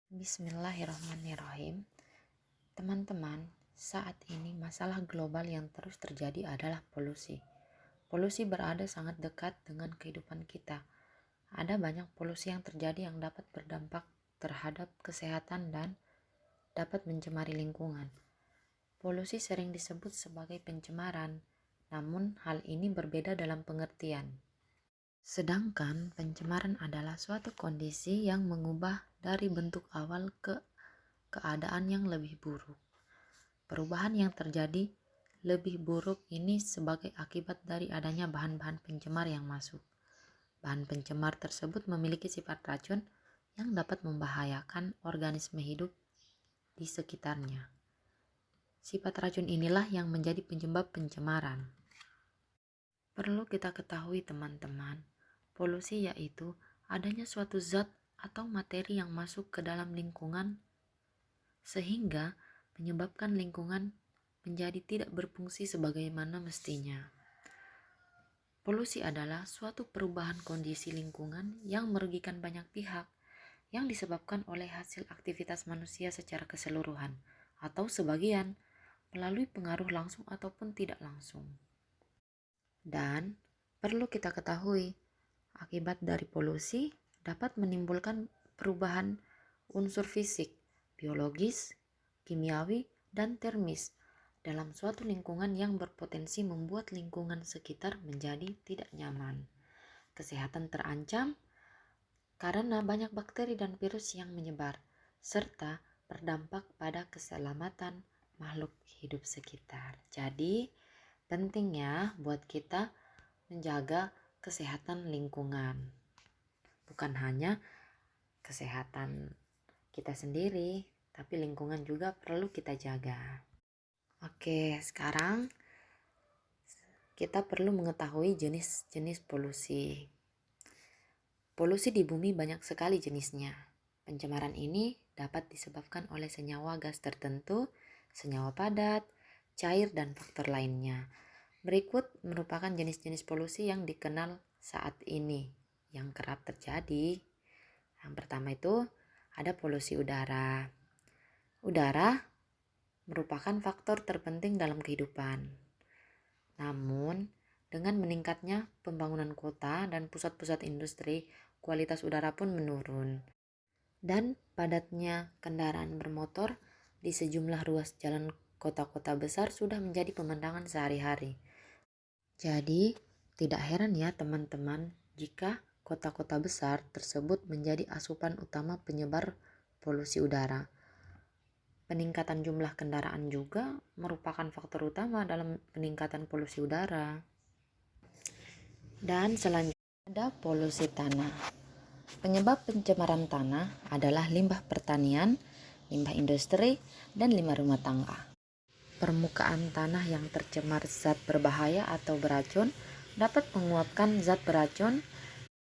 Bismillahirrahmanirrahim. Teman-teman, saat ini masalah global yang terus terjadi adalah polusi. Polusi berada sangat dekat dengan kehidupan kita. Ada banyak polusi yang terjadi yang dapat berdampak terhadap kesehatan dan dapat mencemari lingkungan. Polusi sering disebut sebagai pencemaran, namun hal ini berbeda dalam pengertian. Sedangkan pencemaran adalah suatu kondisi yang mengubah dari bentuk awal ke keadaan yang lebih buruk. Perubahan yang terjadi lebih buruk ini sebagai akibat dari adanya bahan-bahan pencemar yang masuk. Bahan pencemar tersebut memiliki sifat racun yang dapat membahayakan organisme hidup di sekitarnya. Sifat racun inilah yang menjadi penyebab pencemaran. Perlu kita ketahui teman-teman, polusi yaitu adanya suatu zat atau materi yang masuk ke dalam lingkungan sehingga menyebabkan lingkungan menjadi tidak berfungsi sebagaimana mestinya. Polusi adalah suatu perubahan kondisi lingkungan yang merugikan banyak pihak yang disebabkan oleh hasil aktivitas manusia secara keseluruhan atau sebagian melalui pengaruh langsung ataupun tidak langsung. Dan perlu kita ketahui, akibat dari polusi dapat menimbulkan perubahan unsur fisik, biologis, kimiawi, dan termis dalam suatu lingkungan yang berpotensi membuat lingkungan sekitar menjadi tidak nyaman. Kesehatan terancam karena banyak bakteri dan virus yang menyebar, serta berdampak pada keselamatan makhluk hidup sekitar. Jadi, pentingnya buat kita menjaga kesehatan lingkungan. Bukan hanya kesehatan kita sendiri, tapi lingkungan juga perlu kita jaga. Oke, sekarang kita perlu mengetahui jenis-jenis polusi. Polusi di bumi banyak sekali jenisnya. Pencemaran ini dapat disebabkan oleh senyawa gas tertentu, senyawa padat, cair, dan faktor lainnya. Berikut merupakan jenis-jenis polusi yang dikenal saat ini yang kerap terjadi. Yang pertama itu ada polusi udara. Udara merupakan faktor terpenting dalam kehidupan. Namun, dengan meningkatnya pembangunan kota dan pusat-pusat industri, kualitas udara pun menurun. Dan padatnya kendaraan bermotor di sejumlah ruas jalan kota-kota besar sudah menjadi pemandangan sehari-hari. Jadi, tidak heran ya teman-teman jika kota-kota besar tersebut menjadi asupan utama penyebar polusi udara. Peningkatan jumlah kendaraan juga merupakan faktor utama dalam peningkatan polusi udara. Dan selanjutnya ada polusi tanah. Penyebab pencemaran tanah adalah limbah pertanian, limbah industri, dan limbah rumah tangga. Permukaan tanah yang tercemar zat berbahaya atau beracun dapat menguapkan zat beracun,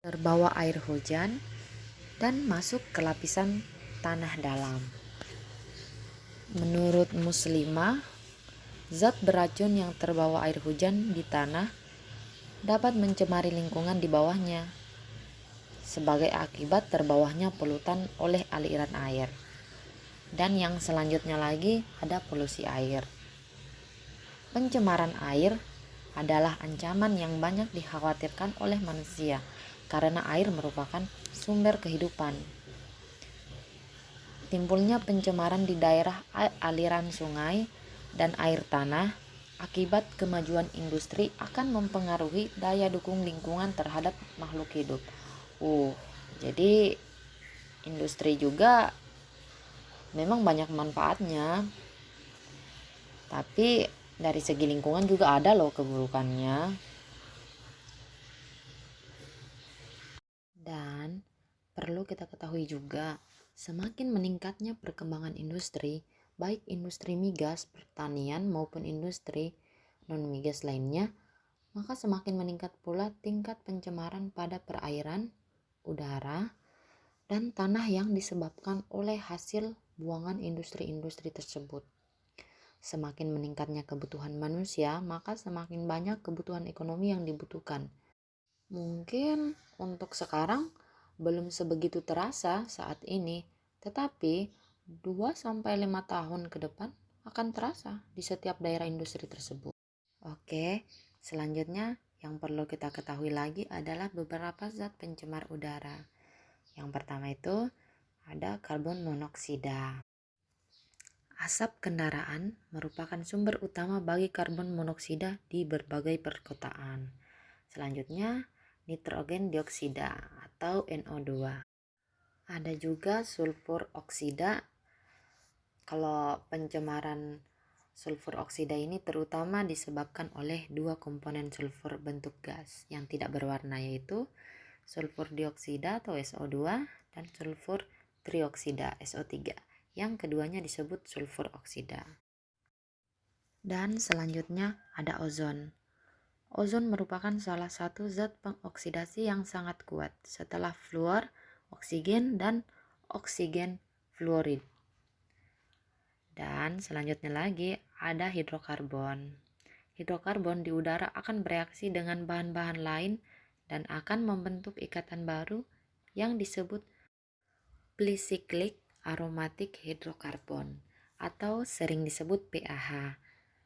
terbawa air hujan, dan masuk ke lapisan tanah dalam. Menurut Muslimah, zat beracun yang terbawa air hujan di tanah dapat mencemari lingkungan di bawahnya sebagai akibat terbawahnya polutan oleh aliran air. Dan yang selanjutnya lagi ada polusi air. Pencemaran air adalah ancaman yang banyak dikhawatirkan oleh manusia karena air merupakan sumber kehidupan. Timbulnya pencemaran di daerah aliran sungai dan air tanah akibat kemajuan industri akan mempengaruhi daya dukung lingkungan terhadap makhluk hidup. Jadi industri juga memang banyak manfaatnya, tapi dari segi lingkungan juga ada loh keburukannya. Dan perlu kita ketahui juga, semakin meningkatnya perkembangan industri, baik industri migas, pertanian maupun industri non-migas lainnya, maka semakin meningkat pula tingkat pencemaran pada perairan, udara, dan tanah yang disebabkan oleh hasil buangan industri-industri tersebut. Semakin meningkatnya kebutuhan manusia, maka semakin banyak kebutuhan ekonomi yang dibutuhkan. Mungkin untuk sekarang belum sebegitu terasa saat ini, Tetapi 2-5 tahun ke depan akan terasa di setiap daerah industri tersebut. Oke, selanjutnya yang perlu kita ketahui lagi adalah beberapa zat pencemar udara. Yang pertama itu ada karbon monoksida. Asap kendaraan merupakan sumber utama bagi karbon monoksida di berbagai perkotaan. Selanjutnya, nitrogen dioksida atau NO2. Ada juga sulfur oksida. Kalau pencemaran sulfur oksida ini terutama disebabkan oleh dua komponen sulfur bentuk gas yang tidak berwarna, yaitu sulfur dioksida atau SO2 dan sulfur trioksida SO3. Yang keduanya disebut sulfur oksida. Dan selanjutnya ada ozon. Ozon merupakan salah satu zat pengoksidasi yang sangat kuat setelah fluor, oksigen, dan oksigen fluorid. Dan selanjutnya lagi ada hidrokarbon. Hidrokarbon di udara akan bereaksi dengan bahan-bahan lain dan akan membentuk ikatan baru yang disebut polycyclic aromatic hydrocarbon atau sering disebut PAH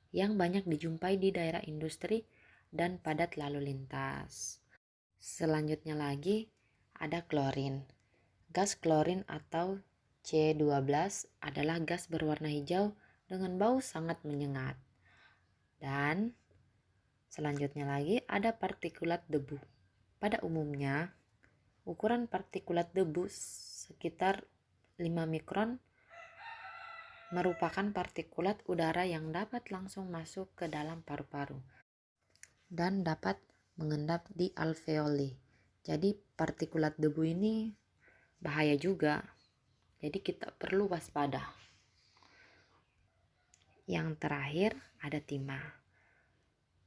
yang banyak dijumpai di daerah industri dan padat lalu lintas. Selanjutnya lagi ada klorin. Gas klorin atau C12 adalah gas berwarna hijau dengan bau sangat menyengat. Dan selanjutnya lagi ada partikulat debu. Pada umumnya, ukuran partikulat debu sekitar 5 mikron merupakan partikulat udara yang dapat langsung masuk ke dalam paru-paru dan dapat mengendap di alveoli. Jadi partikulat debu ini bahaya juga. Jadi kita perlu waspada. Yang terakhir ada timah.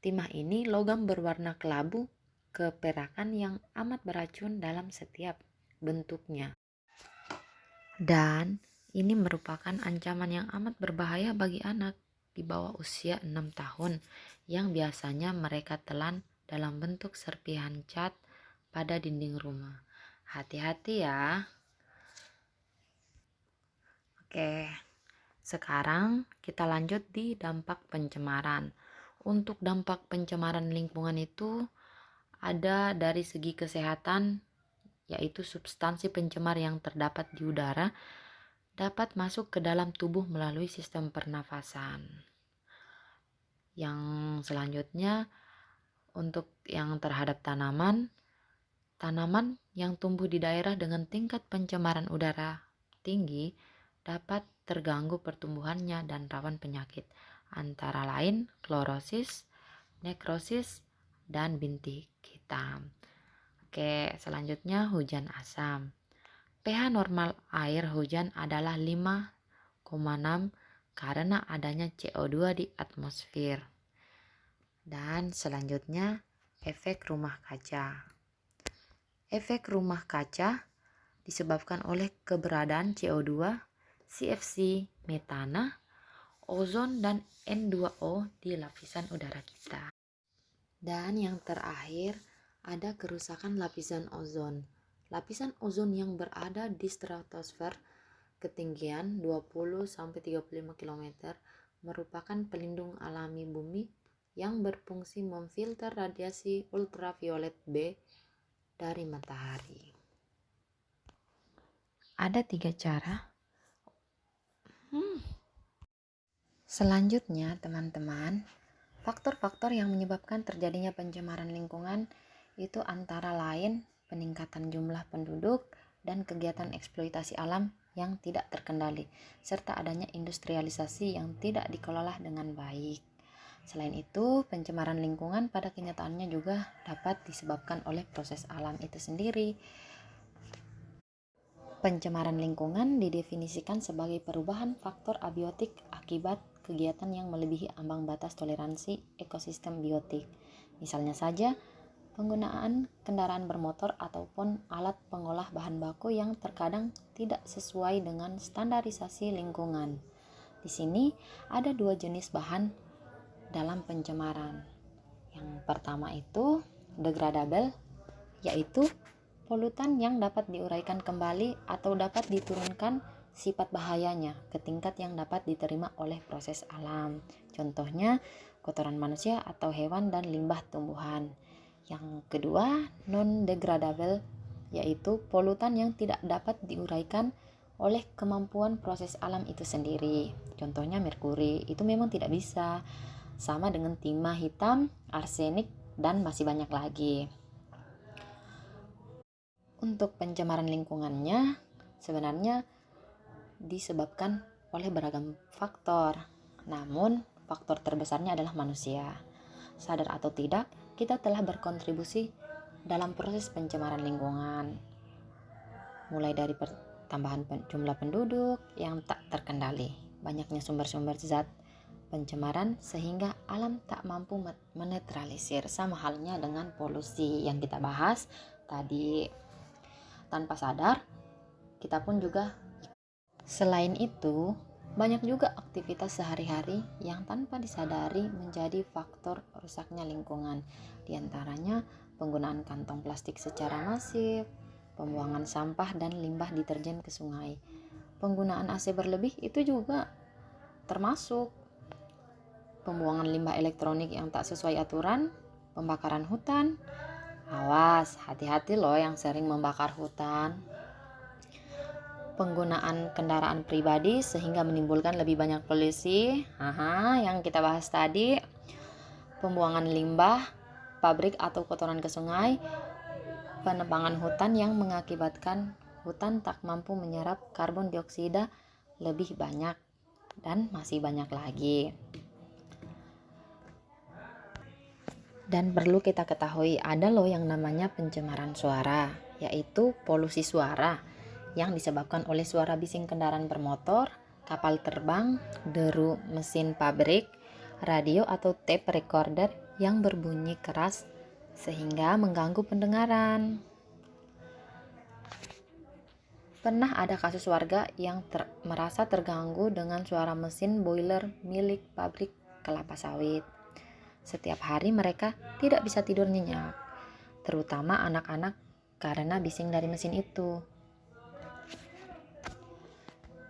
Timah ini logam berwarna kelabu keperakan yang amat beracun dalam setiap bentuknya. Dan ini merupakan ancaman yang amat berbahaya bagi anak di bawah usia 6 tahun yang biasanya mereka telan dalam bentuk serpihan cat pada dinding rumah. Hati-hati ya. Oke, sekarang kita lanjut di dampak pencemaran. Untuk dampak pencemaran lingkungan itu ada dari segi kesehatan, yaitu substansi pencemar yang terdapat di udara dapat masuk ke dalam tubuh melalui sistem pernafasan. Yang selanjutnya untuk yang terhadap tanaman yang tumbuh di daerah dengan tingkat pencemaran udara tinggi dapat terganggu pertumbuhannya dan rawan penyakit, antara lain klorosis, nekrosis, dan bintik hitam. Oke, selanjutnya hujan asam. pH normal air hujan adalah 5,6 karena adanya CO2 di atmosfer. Dan selanjutnya efek rumah kaca. Efek rumah kaca disebabkan oleh keberadaan CO2, CFC, metana, ozon, dan N2O di lapisan udara kita. Dan yang terakhir ada kerusakan lapisan ozon. Lapisan ozon yang berada di stratosfer ketinggian 20-35 km merupakan pelindung alami bumi yang berfungsi memfilter radiasi ultraviolet B dari matahari. Ada 3 cara. Selanjutnya teman-teman, faktor-faktor yang menyebabkan terjadinya pencemaran lingkungan itu antara lain peningkatan jumlah penduduk dan kegiatan eksploitasi alam yang tidak terkendali, serta adanya industrialisasi yang tidak dikelola dengan baik. Selain itu, pencemaran lingkungan pada kenyataannya juga dapat disebabkan oleh proses alam itu sendiri. Pencemaran lingkungan didefinisikan sebagai perubahan faktor abiotik akibat kegiatan yang melebihi ambang batas toleransi ekosistem biotik. Misalnya saja, penggunaan kendaraan bermotor ataupun alat pengolah bahan baku yang terkadang tidak sesuai dengan standarisasi lingkungan. Di sini ada 2 jenis bahan dalam pencemaran. Yang pertama itu degradable, yaitu polutan yang dapat diuraikan kembali atau dapat diturunkan sifat bahayanya ke tingkat yang dapat diterima oleh proses alam. Contohnya, kotoran manusia atau hewan dan limbah tumbuhan. Yang kedua, non-degradable, yaitu polutan yang tidak dapat diuraikan oleh kemampuan proses alam itu sendiri. Contohnya merkuri, itu memang tidak bisa. Sama dengan timah hitam, arsenik, dan masih banyak lagi. Untuk pencemaran lingkungannya, sebenarnya disebabkan oleh beragam faktor. Namun, faktor terbesarnya adalah manusia. Sadar atau tidak, kita telah berkontribusi dalam proses pencemaran lingkungan. Mulai dari tambahan jumlah penduduk yang tak terkendali, banyaknya sumber-sumber zat pencemaran sehingga alam tak mampu menetralisir, sama halnya dengan polusi yang kita bahas tadi. Tanpa sadar, kita pun juga. Selain itu, banyak juga aktivitas sehari-hari yang tanpa disadari menjadi faktor rusaknya lingkungan. Di antaranya penggunaan kantong plastik secara masif, pembuangan sampah dan limbah deterjen ke sungai. Penggunaan AC berlebih itu juga termasuk. Pembuangan limbah elektronik yang tak sesuai aturan, pembakaran hutan. Awas, hati-hati loh yang sering membakar hutan. Penggunaan kendaraan pribadi sehingga menimbulkan lebih banyak polusi. Yang kita bahas tadi. Pembuangan limbah pabrik atau kotoran ke sungai. Penebangan hutan yang mengakibatkan hutan tak mampu menyerap karbon dioksida lebih banyak, dan masih banyak lagi. Dan perlu kita ketahui, ada loh yang namanya pencemaran suara, yaitu polusi suara yang disebabkan oleh suara bising kendaraan bermotor, kapal terbang, deru mesin pabrik, radio atau tape recorder yang berbunyi keras sehingga mengganggu pendengaran. Pernah ada kasus warga yang merasa terganggu dengan suara mesin boiler milik pabrik kelapa sawit. Setiap hari mereka tidak bisa tidur nyenyak, terutama anak-anak karena bising dari mesin itu.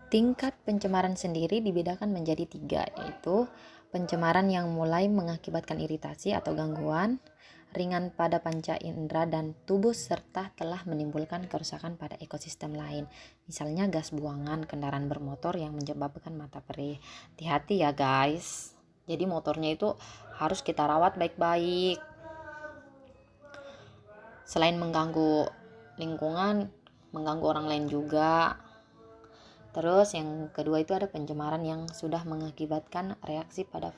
Tingkat pencemaran sendiri dibedakan menjadi 3, yaitu pencemaran yang mulai mengakibatkan iritasi atau gangguan, ringan pada panca indera dan tubuh serta telah menimbulkan kerusakan pada ekosistem lain. Misalnya gas buangan kendaraan bermotor yang menyebabkan mata perih. Hati-hati ya guys. Jadi motornya itu harus kita rawat baik-baik. Selain mengganggu lingkungan, mengganggu orang lain juga. Terus yang kedua itu ada pencemaran yang sudah mengakibatkan reaksi pada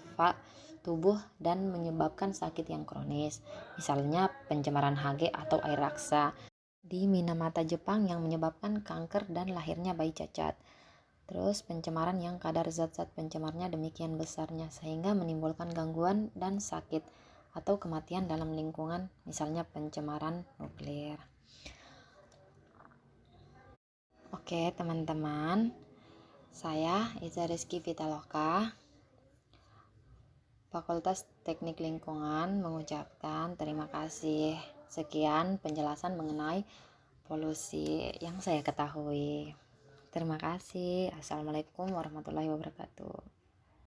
tubuh dan menyebabkan sakit yang kronis. Misalnya pencemaran Hg atau air raksa di Minamata, Jepang yang menyebabkan kanker dan lahirnya bayi cacat. Terus pencemaran yang kadar zat-zat pencemarnya demikian besarnya sehingga menimbulkan gangguan dan sakit atau kematian dalam lingkungan, misalnya pencemaran nuklir. Oke teman-teman, saya Iza Rizky Vitaloka, Fakultas Teknik Lingkungan mengucapkan terima kasih. Sekian penjelasan mengenai polusi yang saya ketahui. Terima kasih. Assalamualaikum warahmatullahi wabarakatuh.